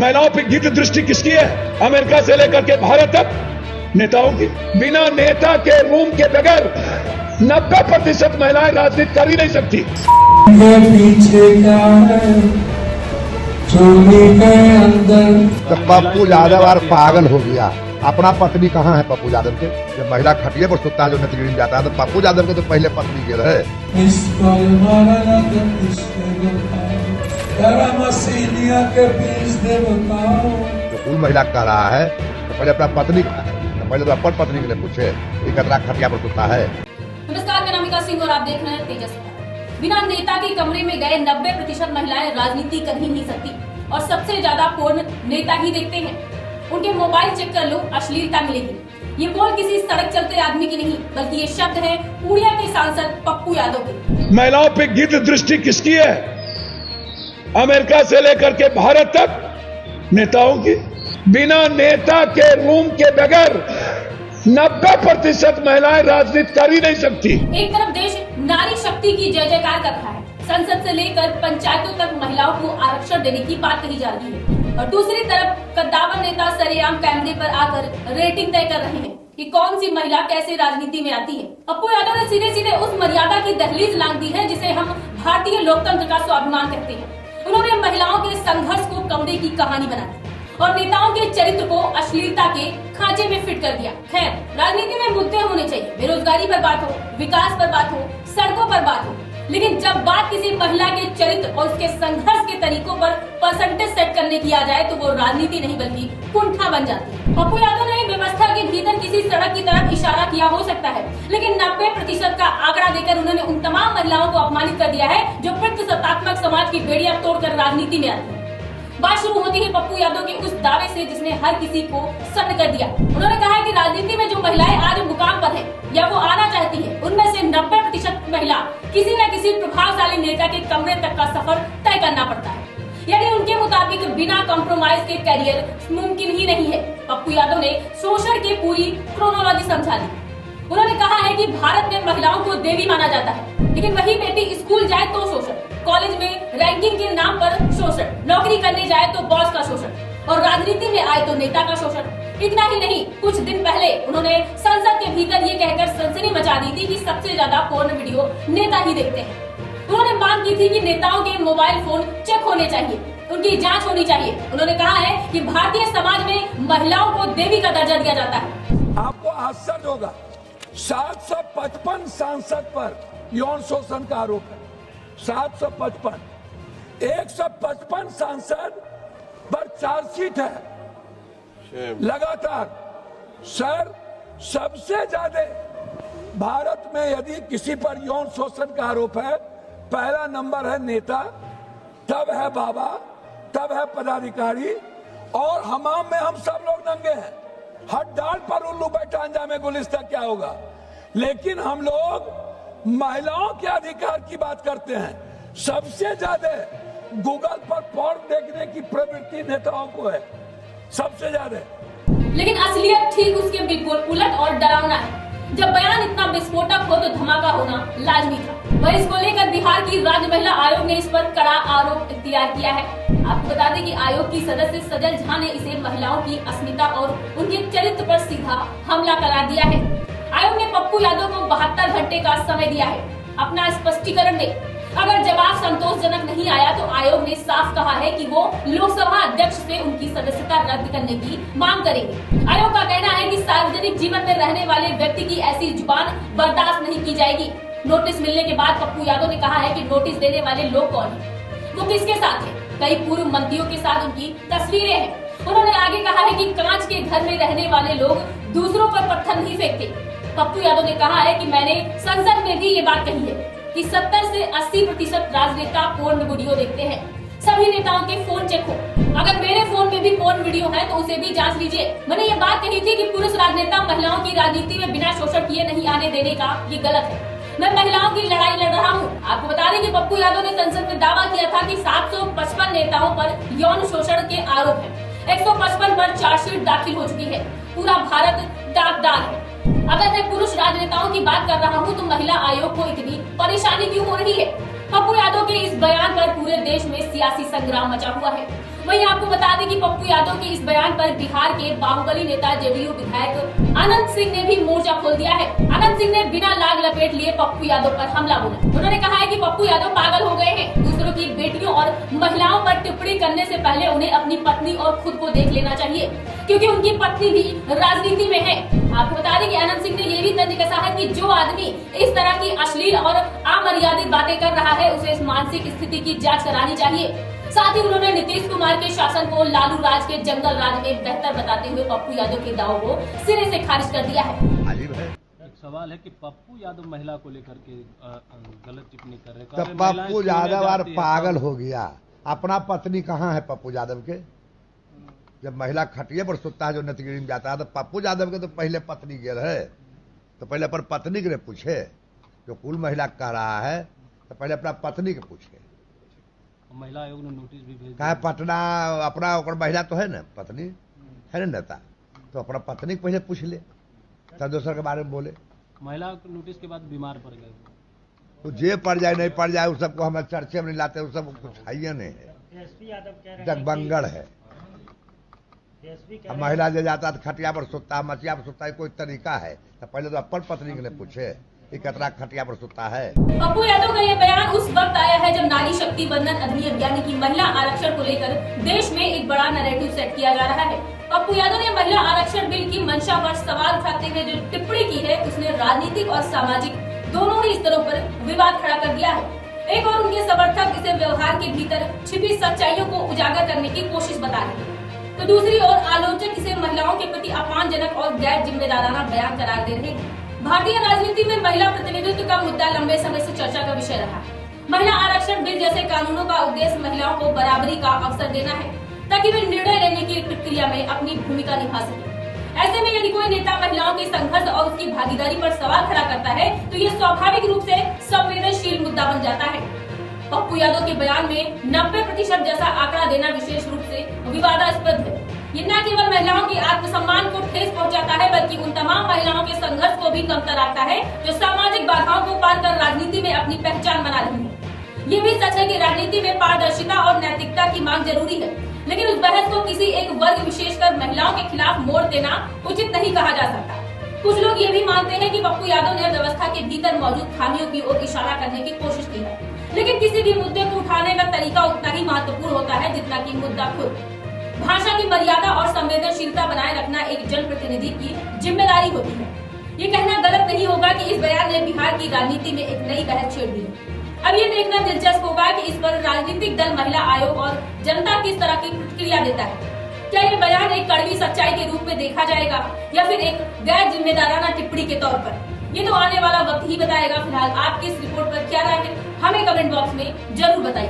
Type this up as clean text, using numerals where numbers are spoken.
महिलाओं पर गिद्ध दृष्टि किसकी है? अमेरिका से लेकर के भारत तक नेताओं की। बिना नेता के रूम के बगैर 90% महिलाएं राजनीति कर ही नहीं सकती। पीछे क्या है चोली के अंदर। तो पप्पू यादव और पागल हो गया। अपना पत्नी कहाँ है पप्पू यादव के? जब महिला खटिए पर सुता है जो नतीजन जाता है तो पप्पू यादव के तो पहले पत्नी के रहे। तो कोई महिला कह रहा है तो पहले अपना पत्नी कहाँ है? तो पहले तो अपन पत्नी के लिए पूछे ये कतरा खटिया पर सुता है। नमस्कार, मैं नमिका सिंह और आप देख रहे हैं तेजस। बिना नेता के कमरे में गए 90% महिलाएं राजनीति कर ही नहीं सकती और सबसे ज्यादा पोर्न नेता ही देखते हैं। उनके मोबाइल चेक कर लो, अश्लीलता मिलेगी। ये बोल किसी सड़क चलते आदमी की नहीं, बल्कि ये शब्द है पूर्णिया के सांसद पप्पू यादव के। महिलाओं पे गिद्ध दृष्टि किसकी है? अमेरिका से लेकर के भारत तक नेताओं की। बिना नेता के रूम के बगैर 90% महिलाएं राजनीति कर ही नहीं सकती। एक तरफ देश नारी शक्ति की जय जयकार कर रहा है, संसद से लेकर पंचायतों तक महिलाओं को आरक्षण देने की बात कही जा रही है, और दूसरी तरफ कद्दावर नेता सरेआम कैमरे पर आकर रेटिंग तय कर रहे हैं कि कौन सी महिला कैसे राजनीति में आती है। पप्पू यादव ने सीधे सीधे उस मर्यादा की दहलीज लांघ दी है जिसे हम भारतीय लोकतंत्र का स्वाभिमान कहते हैं। उन्होंने महिलाओं के संघर्ष को कमरे की कहानी बना दी और नेताओं के चरित्र को अश्लीलता के खांचे में फिट कर दिया। खैर, राजनीति में मुद्दे होने चाहिए, बेरोजगारी पर बात हो, विकास पर बात हो, सड़कों पर बात हो, लेकिन जब बात किसी महिला के चरित्र और उसके संघर्ष के तरीकों पर परसेंटेज सेट करने की आ जाए तो वो राजनीति नहीं बल्कि कुंठा बन जाती है। पप्पू यादव ने व्यवस्था के भीतर किसी सड़क की तरफ इशारा किया हो सकता है, लेकिन 90% का आंकड़ा देकर उन्होंने उन तमाम महिलाओं को अपमानित कर दिया है जो पितृसत्तात्मक समाज की बेड़ियां तोड़कर राजनीति में आती है। बात शुरू होती है पप्पू यादव के उस दावे से जिसने हर किसी को सन्न कर दिया। उन्होंने कहा है कि राजनीति में जो महिलाएं आज मुकाम पर है या वो आना चाहती है, उनमें से 90% महिला किसी न किसी प्रभावशाली नेता के कमरे तक का सफर तय करना पड़ता है। यानी उनके मुताबिक बिना कॉम्प्रोमाइज के करियर मुमकिन ही नहीं है। पप्पू यादव ने शोषण की पूरी क्रोनोलॉजी समझा दी। उन्होंने कहा है कि भारत में महिलाओं को देवी माना जाता है, लेकिन वही बेटी स्कूल जाए तो शोषण, कॉलेज में रैंकिंग के नाम पर शोषण, नौकरी करने जाए तो बॉस का शोषण और राजनीति में आए तो नेता का शोषण। इतना ही नहीं, कुछ दिन पहले उन्होंने संसद के भीतर ये कहकर सनसनी मचा दी थी कि सबसे ज्यादा पोर्न वीडियो नेता ही देखते हैं। उन्होंने मांग की थी कि नेताओं के मोबाइल फोन चेक होने चाहिए, उनकी जांच होनी चाहिए। उन्होंने कहा है कि भारतीय समाज में महिलाओं को देवी का दर्जा दिया जाता है। आपको आश्चर्य होगा, 755 सांसद पर यौन शोषण का आरोप है। 755, 155 सांसद पर चार्जशीट है लगातार। सर, सबसे ज्यादा भारत में यदि किसी पर यौन शोषण का आरोप है, पहला नंबर है नेता, तब है बाबा, तब है पदाधिकारी, और हमाम में हम सब लोग नंगे हैं। हर डाल पर उल्लू बैठा अंजामे गुलिस्ता क्या होगा। लेकिन हम लोग महिलाओं के अधिकार की बात करते हैं। सबसे ज्यादा गूगल पर पोर्न देखने की प्रवृत्ति नेताओं को है, सबसे ज्यादा। लेकिन असलियत ठीक उसके बिल्कुल उलट और डरावना है। जब बयान इतना विस्फोटक हो तो धमाका होना लाजमी था। वह इसको लेकर बिहार की राज्य महिला आयोग ने इस पर कड़ा आरोप इख्तियार किया है। आपको बता दें कि आयोग की सदस्य सजल झा ने इसे महिलाओं की अस्मिता और उनके चरित्र पर सीधा हमला करार दिया है। आयोग ने पप्पू यादव को 72 घंटे का समय दिया है अपना स्पष्टीकरण दे। अगर जवाब संतोषजनक नहीं आया तो आयोग ने साफ कहा है कि वो लोकसभा अध्यक्ष से उनकी सदस्यता रद्द करने की मांग करेंगे। आयोग का कहना है कि सार्वजनिक जीवन में रहने वाले व्यक्ति की ऐसी जुबान बर्दाश्त नहीं की जाएगी। नोटिस मिलने के बाद पप्पू यादव ने कहा है कि नोटिस देने वाले लोग कौन है, वो किसके साथ है। कई पूर्व मंत्रियों के साथ उनकी तस्वीरें हैं। उन्होंने आगे कहा है कि कांच के घर में रहने वाले लोग दूसरों पर पत्थर नहीं फेंकते। पप्पू यादव ने कहा है कि मैंने संसद में भी ये बात कही है कि 70 से 80% राजनेता पोर्न वीडियो देखते हैं। सभी नेताओं के फोन चेक हो। अगर मेरे फोन में भी पोर्न वीडियो है तो उसे भी जांच लीजिए। मैंने ये बात कही थी कि पुरुष राजनेता महिलाओं की राजनीति में बिना शोषण किए नहीं आने देने का ये गलत है। मैं महिलाओं की लड़ाई लड़ रहा हूँ। आपको बता दें कि पप्पू यादव ने संसद में दावा किया था कि 755 नेताओं पर यौन शोषण के आरोप है। 155 पर चार्जशीट दाखिल हो चुकी है। पूरा भारत दागदार है। अगर मैं पुरुष राजनेताओं की बात कर रहा हूँ तो महिला आयोग को इतनी परेशानी क्यों हो रही है? पप्पू यादव के इस बयान पर पूरे देश में सियासी संग्राम मचा हुआ है। वहीं आपको बता दें कि पप्पू यादव के इस बयान पर बिहार के बाहुबली नेता जेडीयू विधायक अनंत सिंह ने भी मोर्चा खोल दिया है। अनंत सिंह ने बिना लाग लपेट लिए पप्पू यादव पर हमला बोला। उन्होंने कहा है कि पप्पू यादव पागल हो गए हैं। दूसरों की बेटियों और महिलाओं पर टिप्पणी करने से पहले उन्हें अपनी पत्नी और खुद को देख लेना चाहिए, क्योंकि उनकी पत्नी भी राजनीति में है। आपको बता दें कि अनंत सिंह ने ये भी तंज कसा है कि जो आदमी इस तरह की अश्लील और अमर्यादित बातें कर रहा है उसे इस मानसिक स्थिति की जांच करानी चाहिए। साथ ही उन्होंने नीतीश कुमार के शासन को लालू राज के जंगल राज में बेहतर बताते हुए पप्पू यादव के दावों को सिरे से खारिज कर दिया है। एक सवाल है कि पप्पू यादव महिला को लेकर के गलत टिप्पणी कर रहे तो पप्पू यादव और पागल हो गया। अपना पत्नी कहाँ है पप्पू यादव के? जब महिला खटिए पर सुतता है जो नतगिरी में जाता है तो पप्पू यादव के तो पहले पत्नी गेल है, तो पहले अपन पत्नी के पूछे। जो कुल महिला कह रहा है तो पहले अपना पत्नी के पूछे। महिला आयोग ने नोटिस भी भेज कहा पटना अपना और महिला तो है ना, पत्नी है ना नेता, तो अपना पत्नी को पहले पूछ ले तब दूसर के बारे में बोले। महिला नोटिस के बाद बीमार पड़ गए तो जे पड़ जाए नहीं पड़ जाए उस सबको हम चर्चे में नहीं लाते, उस सब कुछ है नहीं है, जगबंगड़ है। अब महिला जो जाता है खटिया पर सुतता है, मचिया पर सुतता है, कोई तरीका है तो पहले तो अपन पत्नी के लिए पूछे कतरा खटिया पर सुतता है। पप्पू यादव का ये बयान उस वक्त आया है जब नारी शक्ति बंधन अधिनियम यानी कि महिला आरक्षण को लेकर देश में एक बड़ा नैरेटिव सेट किया जा रहा है। पप्पू यादव ने महिला आरक्षण बिल की मंशा पर सवाल उठाते हुए जो टिप्पणी की है उसने राजनीतिक और सामाजिक दोनों ही स्तरों पर विवाद खड़ा कर दिया है। एक और उनके समर्थक इसे व्यवहार के भीतर छिपी सच्चाइयों को उजागर करने की कोशिश बता रहे हैं, तो दूसरी ओर आलोचक इसे महिलाओं के प्रति अपमानजनक और गैर जिम्मेदाराना बयान करार दे रहे हैं। भारतीय राजनीति में महिला प्रतिनिधित्व का मुद्दा लंबे समय से चर्चा का विषय रहा। महिला आरक्षण बिल जैसे कानूनों का उद्देश्य महिलाओं को बराबरी का अवसर देना है ताकि वे निर्णय लेने की प्रक्रिया में अपनी भूमिका निभा सके। ऐसे में यदि कोई नेता महिलाओं के संघर्ष और उसकी भागीदारी पर सवाल खड़ा करता है तो ये स्वाभाविक रूप से संवेदनशील मुद्दा बन जाता है। पप्पू यादव के बयान में 90% जैसा आंकड़ा देना विशेष रूप से विवादास्पद है। ये न केवल महिलाओं के आत्मसम्मान को ठेस पहुंचाता है बल्कि उन तमाम महिलाओं के संघर्ष को भी कमतर आता है जो सामाजिक बाधाओं को पार कर राजनीति में अपनी पहचान बना रही है। ये भी सच है कि राजनीति में पारदर्शिता और नैतिकता की मांग जरूरी है, लेकिन उस बहस को किसी एक वर्ग विशेषकर महिलाओं के खिलाफ मोड़ देना उचित नहीं कहा जा सकता। कुछ लोग ये भी मानते हैं कि पप्पू यादव ने व्यवस्था के भीतर मौजूद खामियों की ओर इशारा करने की कोशिश की है, लेकिन किसी भी मुद्दे को उठाने का तरीका उतना ही महत्वपूर्ण होता है जितना कि मुद्दा खुद। भाषा की मर्यादा और संवेदनशीलता बनाए रखना एक जनप्रतिनिधि की जिम्मेदारी होती है। ये कहना गलत नहीं होगा कि इस बयान ने बिहार की राजनीति में एक नई बहस छेड़ दी है। अब ये देखना दिलचस्प होगा कि इस पर राजनीतिक दल, महिला आयोग और जनता किस तरह की प्रतिक्रिया देता है। क्या ये बयान एक कड़वी सच्चाई के रूप में देखा जाएगा या फिर एक गैर जिम्मेदाराना टिप्पणी के तौर पर? ये तो आने वाला वक्त ही बताएगा। फिलहाल आपकी इस रिपोर्ट पर क्या राय है हमें कमेंट बॉक्स में जरूर बताइए।